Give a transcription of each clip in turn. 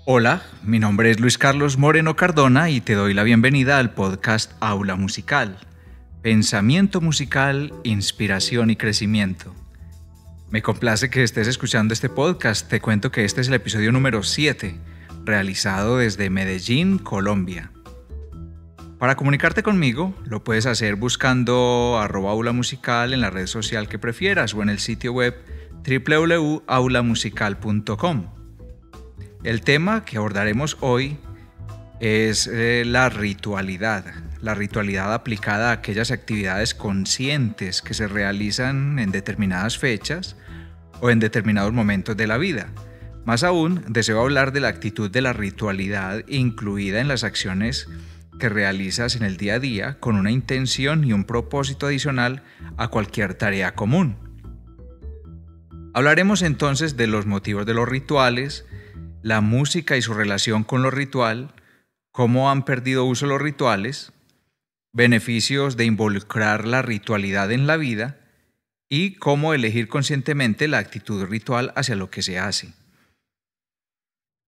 Hola, mi nombre es Luis Carlos Moreno Cardona y te doy la bienvenida al podcast Aula Musical. Pensamiento musical, inspiración y crecimiento. Me complace que estés escuchando este podcast. Te cuento que este es el episodio número 7, realizado desde Medellín, Colombia. Para comunicarte conmigo, lo puedes hacer buscando @aula musical en la red social que prefieras o en el sitio web www.aulamusical.com. El tema que abordaremos hoy es la ritualidad aplicada a aquellas actividades conscientes que se realizan en determinadas fechas o en determinados momentos de la vida. Más aún, deseo hablar de la actitud de la ritualidad incluida en las acciones que realizas en el día a día con una intención y un propósito adicional a cualquier tarea común. Hablaremos entonces de los motivos de los rituales, la música y su relación con lo ritual, cómo han perdido uso los rituales, beneficios de involucrar la ritualidad en la vida y cómo elegir conscientemente la actitud ritual hacia lo que se hace.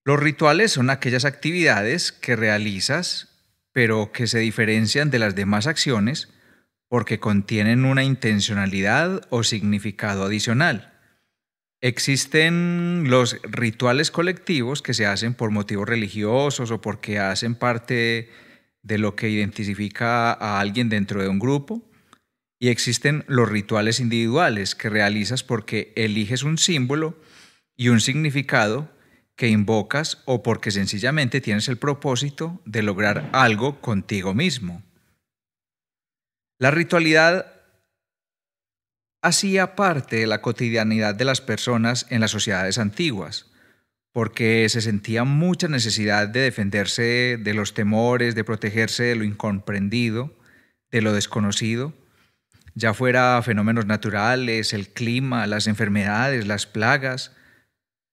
Los rituales son aquellas actividades que realizas, pero que se diferencian de las demás acciones porque contienen una intencionalidad o significado adicional. Existen los rituales colectivos que se hacen por motivos religiosos o porque hacen parte de lo que identifica a alguien dentro de un grupo. Y existen los rituales individuales que realizas porque eliges un símbolo y un significado que invocas o porque sencillamente tienes el propósito de lograr algo contigo mismo. La ritualidad hacía parte de la cotidianidad de las personas en las sociedades antiguas, porque se sentía mucha necesidad de defenderse de los temores, de protegerse de lo incomprendido, de lo desconocido, ya fuera fenómenos naturales, el clima, las enfermedades, las plagas,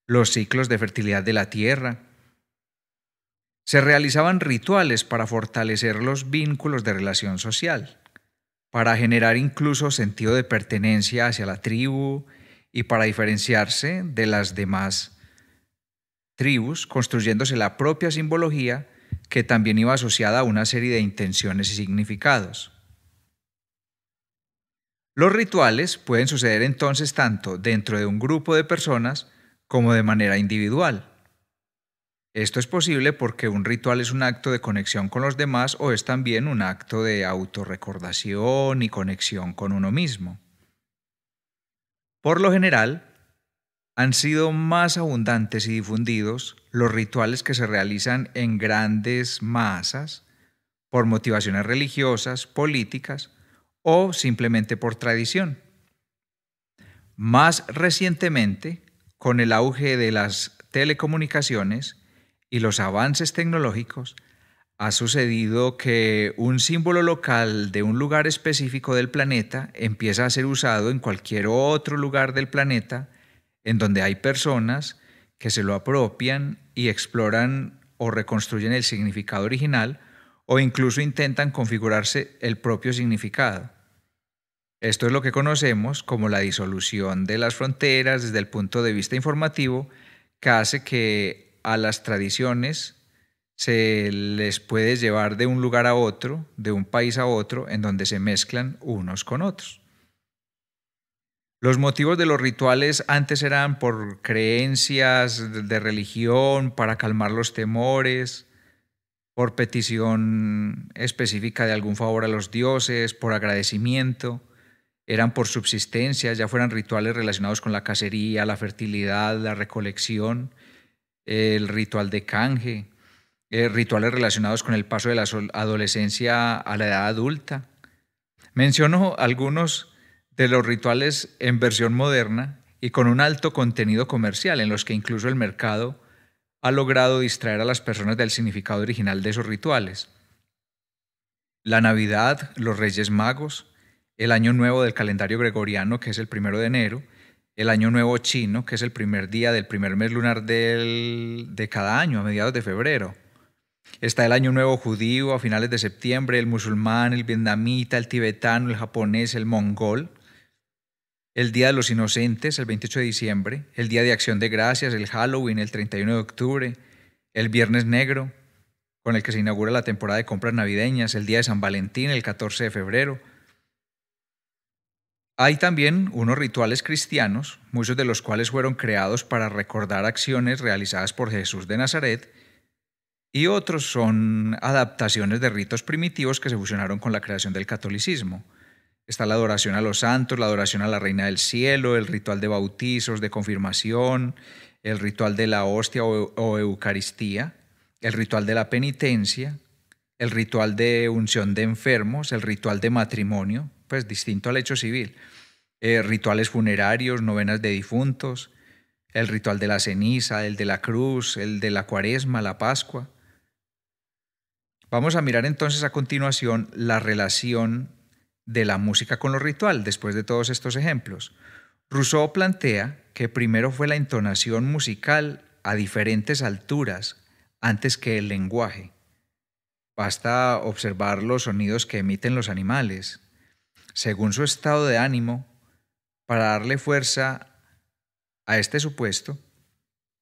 los ciclos de fertilidad de la tierra. Se realizaban rituales para fortalecer los vínculos de relación social, para generar incluso sentido de pertenencia hacia la tribu y para diferenciarse de las demás tribus, construyéndose la propia simbología que también iba asociada a una serie de intenciones y significados. Los rituales pueden suceder entonces tanto dentro de un grupo de personas como de manera individual. Esto es posible porque un ritual es un acto de conexión con los demás o es también un acto de autorrecordación y conexión con uno mismo. Por lo general, han sido más abundantes y difundidos los rituales que se realizan en grandes masas por motivaciones religiosas, políticas o simplemente por tradición. Más recientemente, con el auge de las telecomunicaciones y los avances tecnológicos, ha sucedido que un símbolo local de un lugar específico del planeta empieza a ser usado en cualquier otro lugar del planeta en donde hay personas que se lo apropian y exploran o reconstruyen el significado original o incluso intentan configurarse el propio significado. Esto es lo que conocemos como la disolución de las fronteras desde el punto de vista informativo, que hace que a las tradiciones se les puede llevar de un lugar a otro, de un país a otro, en donde se mezclan unos con otros. Los motivos de los rituales antes eran por creencias de religión, para calmar los temores, por petición específica de algún favor a los dioses, por agradecimiento, eran por subsistencia, ya fueran rituales relacionados con la cacería, la fertilidad, la recolección, el ritual de canje, rituales relacionados con el paso de la adolescencia a la edad adulta. Menciono algunos de los rituales en versión moderna y con un alto contenido comercial en los que incluso el mercado ha logrado distraer a las personas del significado original de esos rituales. La Navidad, los Reyes Magos, el Año Nuevo del calendario gregoriano, que es el 1 de enero, el Año Nuevo chino, que es el primer día del primer mes lunar de cada año, a mediados de febrero. Está el Año Nuevo judío a finales de septiembre, el musulmán, el vietnamita, el tibetano, el japonés, el mongol. El Día de los Inocentes, el 28 de diciembre, el Día de Acción de Gracias, el Halloween, el 31 de octubre, el Viernes Negro, con el que se inaugura la temporada de compras navideñas, el Día de San Valentín, el 14 de febrero. Hay también unos rituales cristianos, muchos de los cuales fueron creados para recordar acciones realizadas por Jesús de Nazaret, y otros son adaptaciones de ritos primitivos que se fusionaron con la creación del catolicismo. Está la adoración a los santos, la adoración a la Reina del Cielo, el ritual de bautizos, de confirmación, el ritual de la hostia o Eucaristía, el ritual de la penitencia, el ritual de unción de enfermos, el ritual de matrimonio, pues distinto al hecho civil, rituales funerarios, novenas de difuntos, el ritual de la ceniza, el de la cruz, el de la cuaresma, la pascua. Vamos a mirar entonces a continuación la relación de la música con lo ritual después de todos estos ejemplos. Rousseau plantea que primero fue la entonación musical a diferentes alturas antes que el lenguaje. Basta observar los sonidos que emiten los animales, según su estado de ánimo. Para darle fuerza a este supuesto,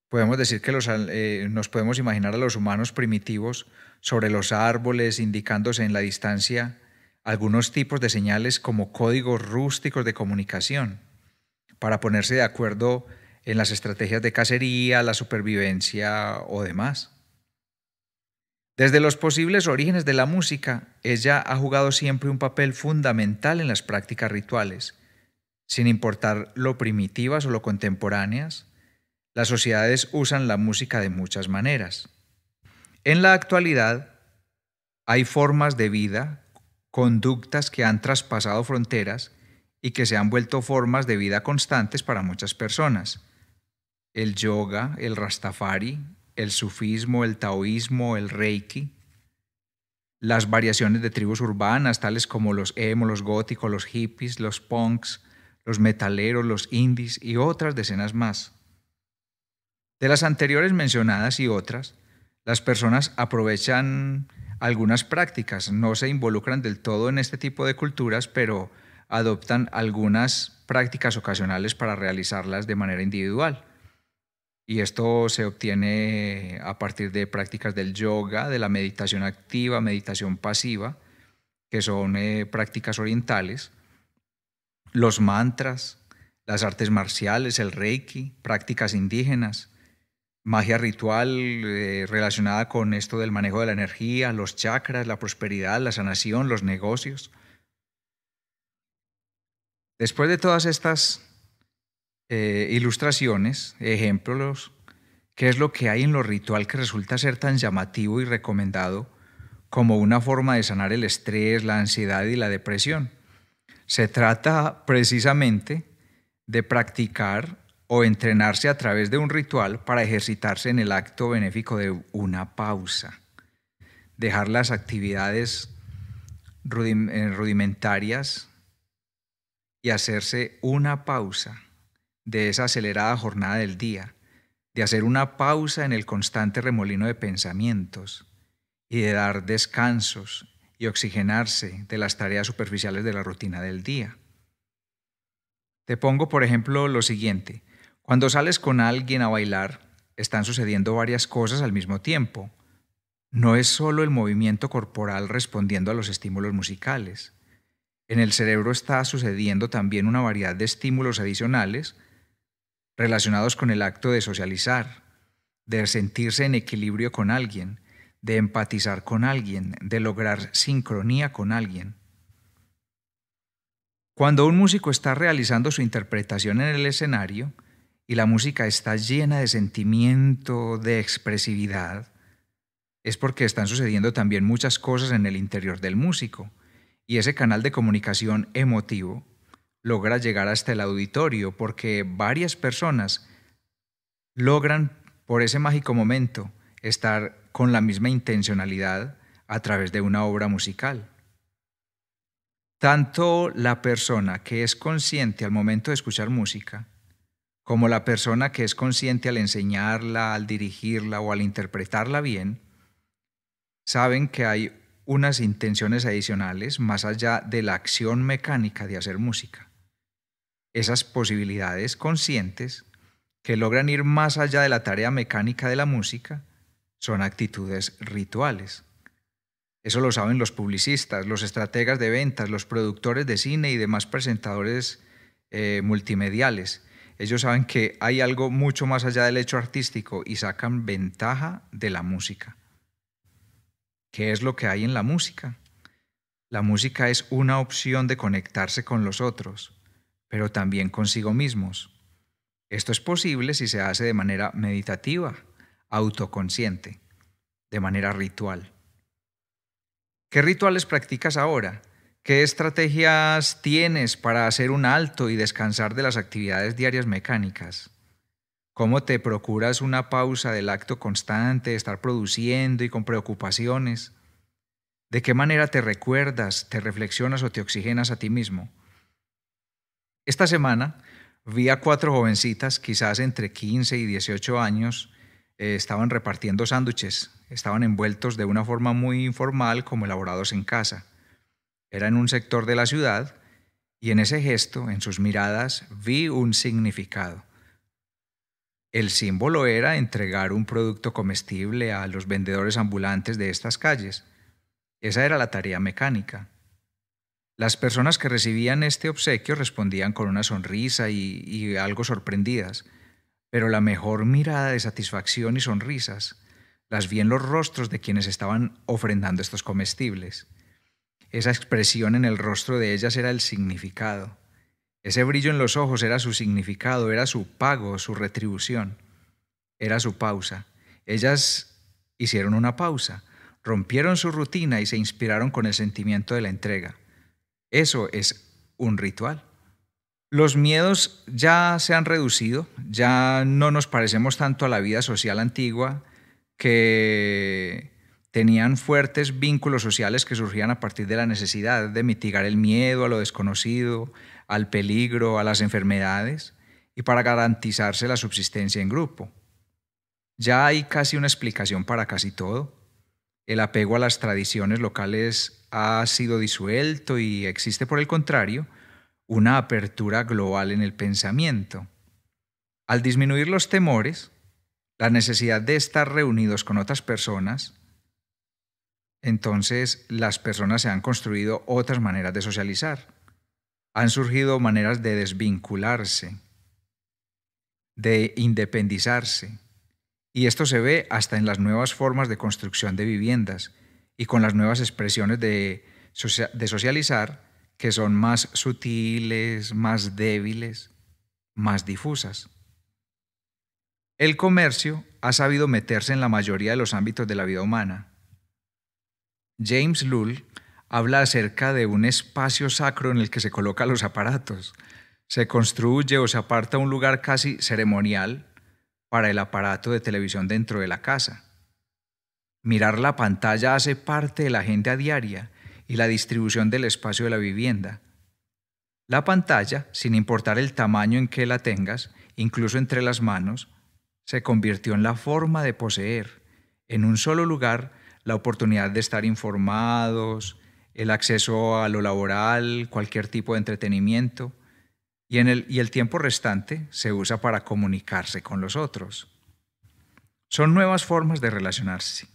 podemos decir que nos podemos imaginar a los humanos primitivos sobre los árboles, indicándose en la distancia algunos tipos de señales como códigos rústicos de comunicación, para ponerse de acuerdo en las estrategias de cacería, la supervivencia o demás. Desde los posibles orígenes de la música, ella ha jugado siempre un papel fundamental en las prácticas rituales. Sin importar lo primitivas o lo contemporáneas, las sociedades usan la música de muchas maneras. En la actualidad, hay formas de vida, conductas que han traspasado fronteras y que se han vuelto formas de vida constantes para muchas personas. El yoga, el rastafari, el sufismo, el taoísmo, el reiki, las variaciones de tribus urbanas tales como los emo, los góticos, los hippies, los punks, los metaleros, los indies y otras decenas más. De las anteriores mencionadas y otras, las personas aprovechan algunas prácticas, no se involucran del todo en este tipo de culturas, pero adoptan algunas prácticas ocasionales para realizarlas de manera individual. Y esto se obtiene a partir de prácticas del yoga, de la meditación activa, meditación pasiva, que son prácticas orientales, los mantras, las artes marciales, el reiki, prácticas indígenas, magia ritual relacionada con esto del manejo de la energía, los chakras, la prosperidad, la sanación, los negocios. Después de todas estas ilustraciones, ejemplos, ¿qué es lo que hay en lo ritual que resulta ser tan llamativo y recomendado como una forma de sanar el estrés, la ansiedad y la depresión? Se trata precisamente de practicar o entrenarse a través de un ritual para ejercitarse en el acto benéfico de una pausa, dejar las actividades rudimentarias y hacerse una pausa de esa acelerada jornada del día, de hacer una pausa en el constante remolino de pensamientos y de dar descansos y oxigenarse de las tareas superficiales de la rutina del día. Te pongo, por ejemplo, lo siguiente. Cuando sales con alguien a bailar, están sucediendo varias cosas al mismo tiempo. No es solo el movimiento corporal respondiendo a los estímulos musicales. En el cerebro está sucediendo también una variedad de estímulos adicionales relacionados con el acto de socializar, de sentirse en equilibrio con alguien, de empatizar con alguien, de lograr sincronía con alguien. Cuando un músico está realizando su interpretación en el escenario y la música está llena de sentimiento, de expresividad, es porque están sucediendo también muchas cosas en el interior del músico, y ese canal de comunicación emotivo logra llegar hasta el auditorio porque varias personas logran por ese mágico momento estar con la misma intencionalidad a través de una obra musical. Tanto la persona que es consciente al momento de escuchar música, como la persona que es consciente al enseñarla, al dirigirla o al interpretarla bien, saben que hay unas intenciones adicionales más allá de la acción mecánica de hacer música. Esas posibilidades conscientes que logran ir más allá de la tarea mecánica de la música son actitudes rituales. Eso lo saben los publicistas, los estrategas de ventas, los productores de cine y demás presentadores multimediales. Ellos saben que hay algo mucho más allá del hecho artístico y sacan ventaja de la música. ¿Qué es lo que hay en la música? La música es una opción de conectarse con los otros, pero también consigo mismos. Esto es posible si se hace de manera meditativa, autoconsciente, de manera ritual. ¿Qué rituales practicas ahora? ¿Qué estrategias tienes para hacer un alto y descansar de las actividades diarias mecánicas? ¿Cómo te procuras una pausa del acto constante de estar produciendo y con preocupaciones? ¿De qué manera te recuerdas, te reflexionas o te oxigenas a ti mismo? Esta semana vi a 4 jovencitas, quizás entre 15 y 18 años, estaban repartiendo sándwiches, estaban envueltos de una forma muy informal como elaborados en casa. Era en un sector de la ciudad y en ese gesto, en sus miradas, vi un significado. El símbolo era entregar un producto comestible a los vendedores ambulantes de estas calles. Esa era la tarea mecánica. Las personas que recibían este obsequio respondían con una sonrisa y algo sorprendidas, pero la mejor mirada de satisfacción y sonrisas las vi en los rostros de quienes estaban ofrendando estos comestibles. Esa expresión en el rostro de ellas era el significado. Ese brillo en los ojos era su significado, era su pago, su retribución. Era su pausa. Ellas hicieron una pausa, rompieron su rutina y se inspiraron con el sentimiento de la entrega. Eso es un ritual. Los miedos ya se han reducido, ya no nos parecemos tanto a la vida social antigua que tenían fuertes vínculos sociales que surgían a partir de la necesidad de mitigar el miedo a lo desconocido, al peligro, a las enfermedades y para garantizarse la subsistencia en grupo. Ya hay casi una explicación para casi todo. El apego a las tradiciones locales ha sido disuelto y existe, por el contrario, una apertura global en el pensamiento. Al disminuir los temores, la necesidad de estar reunidos con otras personas, entonces las personas se han construido otras maneras de socializar. Han surgido maneras de desvincularse, de independizarse. Y esto se ve hasta en las nuevas formas de construcción de viviendas y con las nuevas expresiones de socializar que son más sutiles, más débiles, más difusas. El comercio ha sabido meterse en la mayoría de los ámbitos de la vida humana. James Lull habla acerca de un espacio sacro en el que se colocan los aparatos. Se construye o se aparta un lugar casi ceremonial para el aparato de televisión dentro de la casa. Mirar la pantalla hace parte de la agenda diaria y la distribución del espacio de la vivienda. La pantalla, sin importar el tamaño en que la tengas, incluso entre las manos, se convirtió en la forma de poseer, en un solo lugar, la oportunidad de estar informados, el acceso a lo laboral, cualquier tipo de entretenimiento, y el tiempo restante se usa para comunicarse con los otros. Son nuevas formas de relacionarse.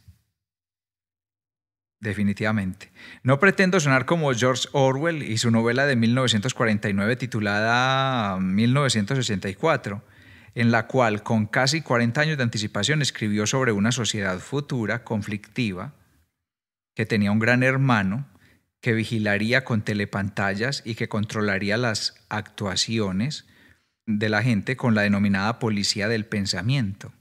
Definitivamente. No pretendo sonar como George Orwell y su novela de 1949 titulada 1984, en la cual con casi 40 años de anticipación escribió sobre una sociedad futura, conflictiva, que tenía un gran hermano que vigilaría con telepantallas y que controlaría las actuaciones de la gente con la denominada policía del pensamiento.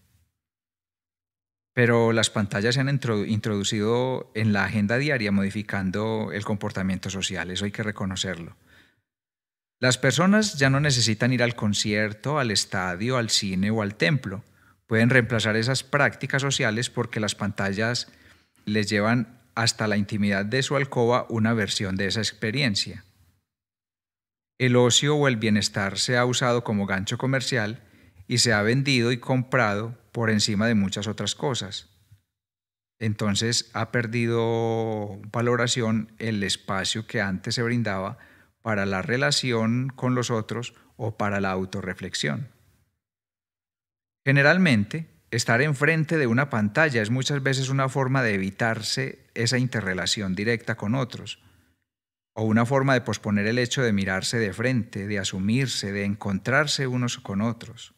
Pero las pantallas se han introducido en la agenda diaria modificando el comportamiento social, eso hay que reconocerlo. Las personas ya no necesitan ir al concierto, al estadio, al cine o al templo. Pueden reemplazar esas prácticas sociales porque las pantallas les llevan hasta la intimidad de su alcoba una versión de esa experiencia. El ocio o el bienestar se ha usado como gancho comercial y se ha vendido y comprado por encima de muchas otras cosas. Entonces ha perdido valoración el espacio que antes se brindaba para la relación con los otros o para la autorreflexión. Generalmente, Estar enfrente de una pantalla es muchas veces una forma de evitarse esa interrelación directa con otros, o una forma de posponer el hecho de mirarse de frente, de asumirse, de encontrarse unos con otros.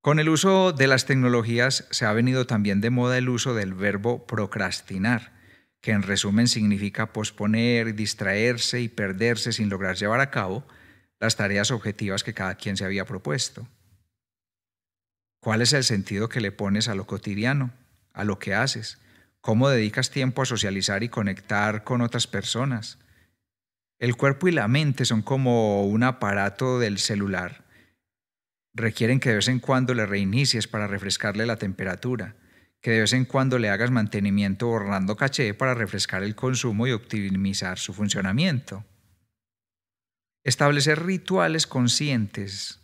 Con el uso de las tecnologías se ha venido también de moda el uso del verbo procrastinar, que en resumen significa posponer, distraerse y perderse sin lograr llevar a cabo las tareas objetivas que cada quien se había propuesto. ¿Cuál es el sentido que le pones a lo cotidiano, a lo que haces? ¿Cómo dedicas tiempo a socializar y conectar con otras personas? El cuerpo y la mente son como un aparato del celular. Requieren que de vez en cuando le reinicies para refrescarle la temperatura, que de vez en cuando le hagas mantenimiento borrando caché para refrescar el consumo y optimizar su funcionamiento. Establecer rituales conscientes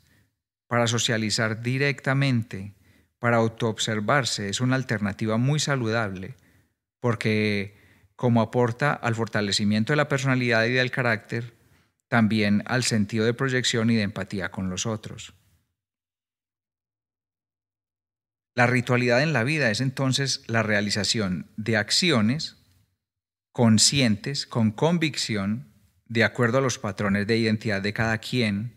para socializar directamente, para autoobservarse, es una alternativa muy saludable, porque como aporta al fortalecimiento de la personalidad y del carácter, también al sentido de proyección y de empatía con los otros. La ritualidad en la vida es entonces la realización de acciones conscientes, con convicción, de acuerdo a los patrones de identidad de cada quien.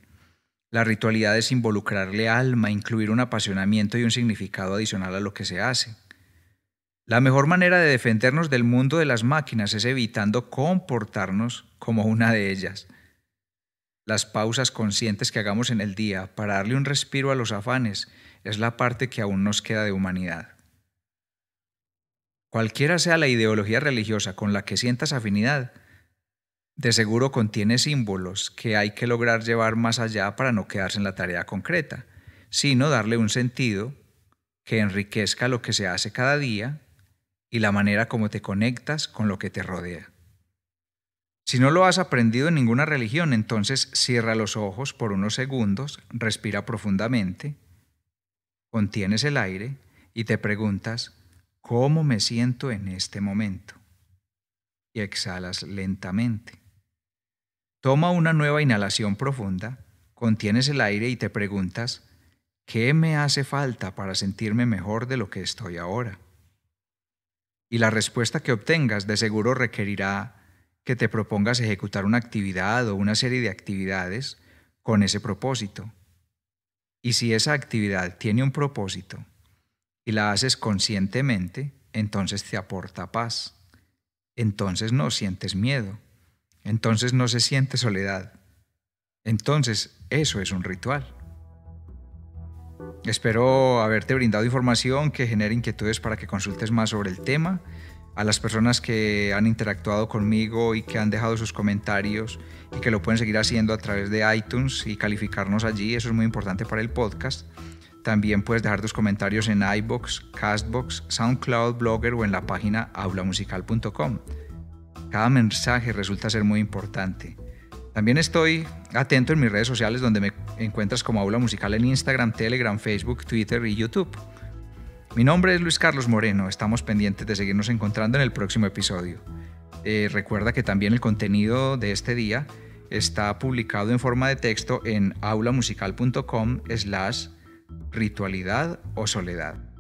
La ritualidad es involucrarle alma, incluir un apasionamiento y un significado adicional a lo que se hace. La mejor manera de defendernos del mundo de las máquinas es evitando comportarnos como una de ellas. Las pausas conscientes que hagamos en el día para darle un respiro a los afanes es la parte que aún nos queda de humanidad. Cualquiera sea la ideología religiosa con la que sientas afinidad, de seguro contiene símbolos que hay que lograr llevar más allá para no quedarse en la tarea concreta, sino darle un sentido que enriquezca lo que se hace cada día y la manera como te conectas con lo que te rodea. Si no lo has aprendido en ninguna religión, entonces cierra los ojos por unos segundos, respira profundamente, contienes el aire y te preguntas, ¿cómo me siento en este momento? Y exhalas lentamente. Toma una nueva inhalación profunda, contienes el aire y te preguntas, ¿qué me hace falta para sentirme mejor de lo que estoy ahora? Y la respuesta que obtengas de seguro requerirá que te propongas ejecutar una actividad o una serie de actividades con ese propósito. Y si esa actividad tiene un propósito y la haces conscientemente, entonces te aporta paz. Entonces no sientes miedo. Entonces no se siente soledad. Entonces eso es un ritual. Espero haberte brindado información que genere inquietudes para que consultes más sobre el tema. A las personas que han interactuado conmigo y que han dejado sus comentarios y que lo pueden seguir haciendo a través de iTunes y calificarnos allí, eso es muy importante para el podcast. También puedes dejar tus comentarios en iVoox, Castbox, SoundCloud, Blogger o en la página aulamusical.com. Cada mensaje resulta ser muy importante. También estoy atento en mis redes sociales donde me encuentras como Aula Musical en Instagram, Telegram, Facebook, Twitter y YouTube. Mi nombre es Luis Carlos Moreno, estamos pendientes de seguirnos encontrando en el próximo episodio. Recuerda que también el contenido de este día está publicado en forma de texto en aulamusical.com/ritualidad o soledad.